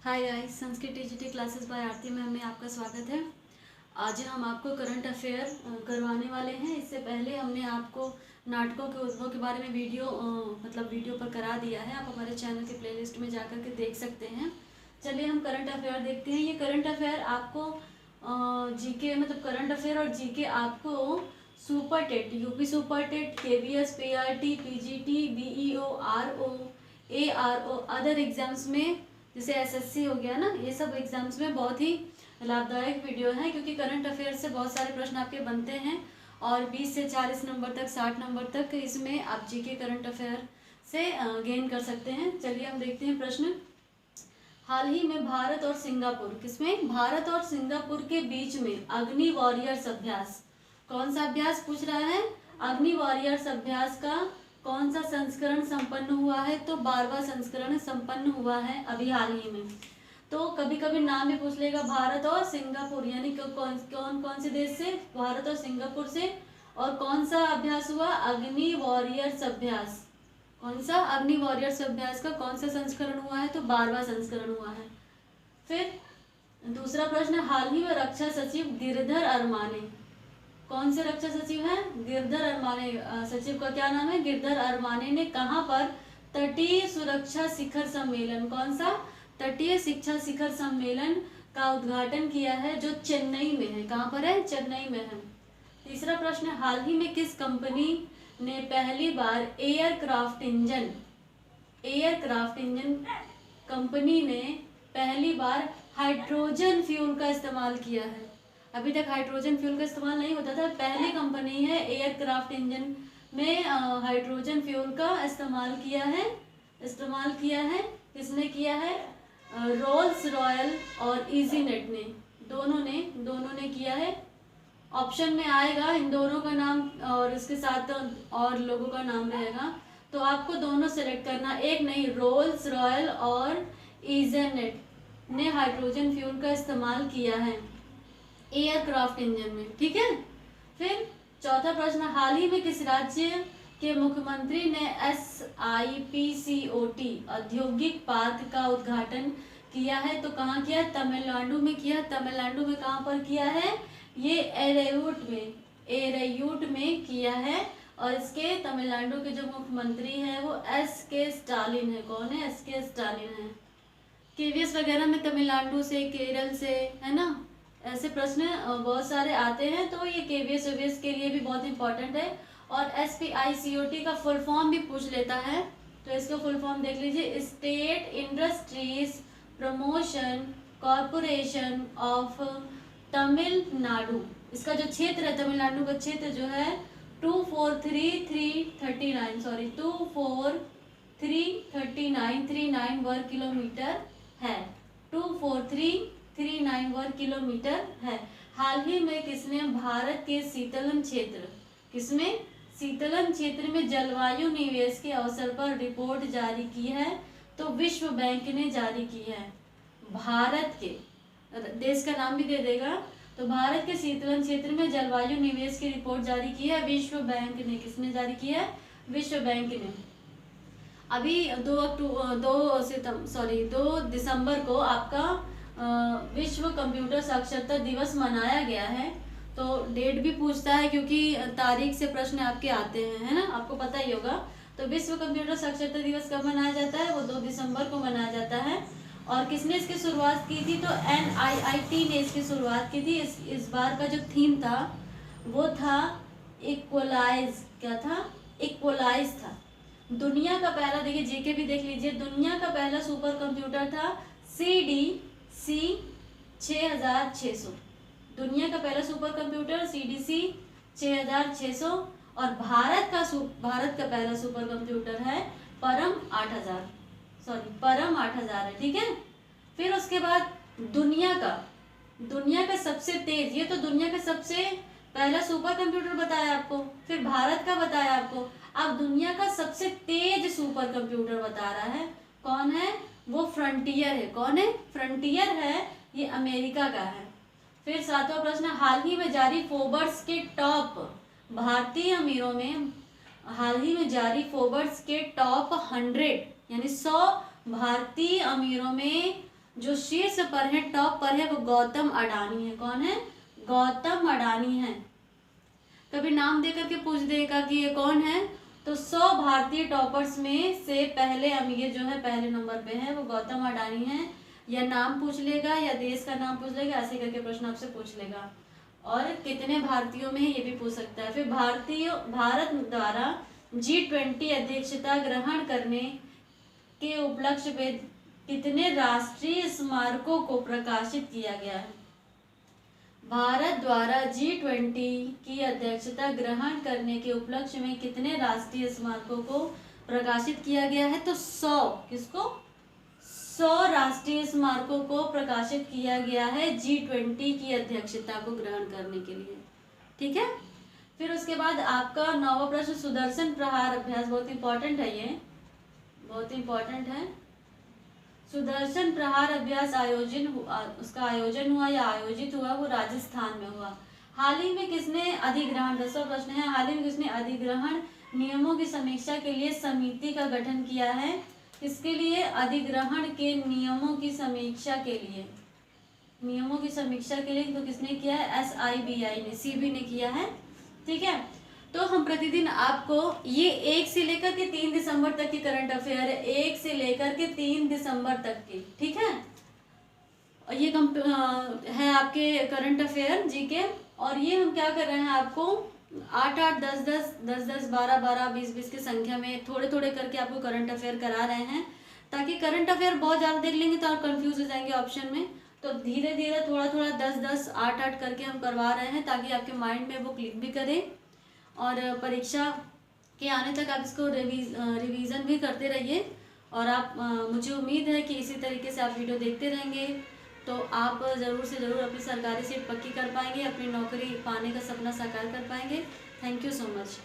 Hi guys, Sanskrit TGT classes bye आरती ma'am में आपका स्वागत है। आज हम आपको करंट अफेयर करवाने वाले हैं। इससे पहले हमने आपको नाटकों के उद्भव के बारे में वीडियो पर करा दिया है। आप हमारे चैनल के प्लेलिस्ट में जाकर के देख सकते हैं। चलिए हम करंट अफेयर देखते हैं। ये करंट अफेयर आपको जीके करंट अफेयर और जीके आपको super TET, UP super TET, KVS, PRT, PGT, BEO, RO, ARO, other exams में जैसे एसएससी हो गया ना, ये सब एग्जाम्स में बहुत ही लाभदायक वीडियो है, क्योंकि करंट अफेयर से बहुत सारे प्रश्न आपके बनते हैं और 20 से 40 नंबर तक, 60 नंबर तक इसमें आप जीके करंट अफेयर से गेन कर सकते हैं। चलिए हम देखते हैं प्रश्न। हाल ही में भारत और सिंगापुर, किसमें? भारत और सिंगापुर के बीच में अग्नि वॉरियर्स अभ्यास, कौन सा अभ्यास पूछ रहा है? अग्नि वॉरियर्स अभ्यास का कौन सा संस्करण संपन्न हुआ है? तो 12वां संस्करण संपन्न हुआ है अभी हाल ही में। तो कभी कभी नाम भी पूछ लेगा, भारत और सिंगापुर, यानी कौन कौन कौन से देश से? भारत और सिंगापुर से। और कौन सा अभ्यास हुआ? अग्नि वॉरियर्स अभ्यास। कौन सा? अग्नि वॉरियर्स अभ्यास का कौन सा संस्करण हुआ है? तो 12वां संस्करण हुआ है। फिर दूसरा प्रश्न, हाल ही में रक्षा सचिव गिरधर अरमाने, कौन से रक्षा सचिव हैं? गिरधर अरमाने। सचिव का क्या नाम है? गिरधर अरमाने ने कहां पर तटीय सुरक्षा शिखर सम्मेलन, कौन सा? तटीय शिक्षा शिखर सम्मेलन का उद्घाटन किया है, जो चेन्नई में है। कहां पर है? चेन्नई में है। तीसरा प्रश्न, हाल ही में किस कंपनी ने पहली बार एयरक्राफ्ट इंजन कंपनी ने पहली बार हाइड्रोजन फ्यूल का इस्तेमाल किया है? अभी तक हाइड्रोजन फ्यूल का इस्तेमाल नहीं होता था। पहली कंपनी है एयरक्राफ्ट इंजन में हाइड्रोजन फ्यूल का इस्तेमाल किया है। किसने किया है? रोल्स रॉयल और इजीनेट ने, दोनों ने किया है। ऑप्शन में आएगा इन दोनों का नाम और इसके साथ और लोगों का नाम रहेगा, तो आपको दोनों सेलेक्ट करना, एक नहीं। रोल्स रॉयल और इजीनेट ने हाइड्रोजन फ्यूल का इस्तेमाल किया है एयरक्राफ्ट इंजन में, ठीक है। फिर चौथा प्रश्न, हाल ही में किस राज्य के मुख्यमंत्री ने SIPCOT औद्योगिक पार्क का उद्घाटन किया है? तो कहाँ किया? तमिलनाडु में किया। तमिलनाडु में कहाँ पर किया है? ये एरैयूट में किया है। और इसके तमिलनाडु के जो मुख्यमंत्री है वो SK स्टालिन है। कौन है? SK स्टालिन है। केवीएस वगैरह में तमिलनाडु से, केरल से, है ना, ऐसे प्रश्न बहुत सारे आते हैं, तो ये केवीएस के लिए भी बहुत इंपॉर्टेंट है। और SPICOT का फुल फॉर्म भी पूछ लेता है, तो इसका फुल फॉर्म देख लीजिए, state industries promotion corporation of Tamil Nadu. इसका जो क्षेत्र है, तमिलनाडु का क्षेत्र जो है 24339 वर्ग किलोमीटर है। 24339 वर्ग किलोमीटर है। हाल ही में किसने भारत के शीतलन क्षेत्र में जलवायु निवेश के अवसर पर रिपोर्ट जारी की है? तो विश्व बैंक ने जारी की है। भारत के देश का नाम भी दे देगा। तो भारत के शीतलन क्षेत्र में जलवायु निवेश की रिपोर्ट जारी की है विश्व बैंक ने। किसने जारी की है? विश्व बैंक ने। अभी 2 दिसंबर को आपका विश्व कंप्यूटर साक्षरता दिवस मनाया गया है। तो डेट भी पूछता है, क्योंकि तारीख से प्रश्न आपके आते हैं, है ना, आपको पता ही होगा। तो विश्व कंप्यूटर साक्षरता दिवस कब मनाया जाता है? वो 2 दिसंबर को मनाया जाता है। और किसने इसकी शुरुआत की थी? तो NIIT ने इसकी शुरुआत की थी। इस बार का जो थीम था वो था इक्वलाइज। क्या था? इक्वलाइज था। दुनिया का पहला, देखिए जीके भी देख लीजिए, दुनिया का पहला सुपर कंप्यूटर था CDC 6600। दुनिया का पहला सुपर कंप्यूटर CDC 6600। और भारत का पहला सुपर कंप्यूटर है परम 8000 है, ठीक है। फिर उसके बाद दुनिया का सबसे तेज, ये तो दुनिया का सबसे पहला सुपर कंप्यूटर बताया आपको, फिर भारत का बताया आपको, अब दुनिया का सबसे तेज सुपर कंप्यूटर बता रहा है। कौन है? वो फ्रंटियर है। कौन है? फ्रंटियर है, ये अमेरिका का है। फिर 7वां प्रश्न, हाल ही में जारी फोर्ब्स के टॉप भारतीय अमीरों में, हाल ही में जारी फोर्ब्स के टॉप 100 यानी 100 भारतीय अमीरों में जो शीर्ष पर है, टॉप पर है, वो गौतम अडानी है। कौन है? गौतम अडानी है। कभी नाम दे करके पूछ देगा कि ये कौन है, तो 100 भारतीय टॉपर्स में से पहले अमीर जो है पहले नंबर पे है वो गौतम अडानी है। या नाम पूछ लेगा या देश का नाम पूछ लेगा, ऐसे करके प्रश्न आपसे पूछ लेगा। और कितने भारतीयों में है ये भी पूछ सकता है। फिर भारत द्वारा G20 अध्यक्षता ग्रहण करने के उपलक्ष्य पे कितने राष्ट्रीय स्मारकों को प्रकाशित किया गया है? भारत द्वारा G20 की अध्यक्षता ग्रहण करने के उपलक्ष्य में कितने राष्ट्रीय स्मारकों को प्रकाशित किया गया है? तो 100। किसको? 100 राष्ट्रीय स्मारकों को प्रकाशित किया गया है G20 की अध्यक्षता को ग्रहण करने के लिए। ठीक है। फिर उसके बाद आपका 9वां प्रश्न, सुदर्शन प्रहार अभ्यास। बहुत इंपॉर्टेंट है, ये बहुत इंपॉर्टेंट है। सुदर्शन प्रहार अभ्यास उसका आयोजन हुआ या आयोजित हुआ, वो राजस्थान में हुआ। हाल ही में किसने अधिग्रहण, 10वां प्रश्न है, हाल ही में किसने अधिग्रहण नियमों की समीक्षा के लिए समिति का गठन किया है? किसके लिए? अधिग्रहण के नियमों की समीक्षा के लिए। नियमों की समीक्षा के लिए तो किसने किया है? SIBI ने, CB ने किया है। ठीक है। तो हम प्रतिदिन आपको ये 1 से लेकर के 3 दिसंबर तक की करंट अफेयर है, 1 से लेकर के 3 दिसंबर तक की। ठीक है। और ये है आपके करंट अफेयर GK। और ये हम क्या कर रहे हैं, आपको 8-8, 10-10, 10-10, 12-12, 20-20 की संख्या में थोड़े थोड़े करके आपको करंट अफेयर करा रहे हैं, ताकि करंट अफेयर बहुत ज़्यादा देख लेंगे तो आप कंफ्यूज हो जाएंगे ऑप्शन में। तो धीरे धीरे थोड़ा थोड़ा 10-10, 8-8 करके हम करवा रहे हैं, ताकि आपके माइंड में वो क्लिक भी करे और परीक्षा के आने तक आप इसको रिवीजन भी करते रहिए। और आप मुझे उम्मीद है कि इसी तरीके से आप वीडियो देखते रहेंगे तो आप ज़रूर से ज़रूर अपनी सरकारी सीट पक्की कर पाएंगे, अपनी नौकरी पाने का सपना साकार कर पाएंगे। Thank you so much.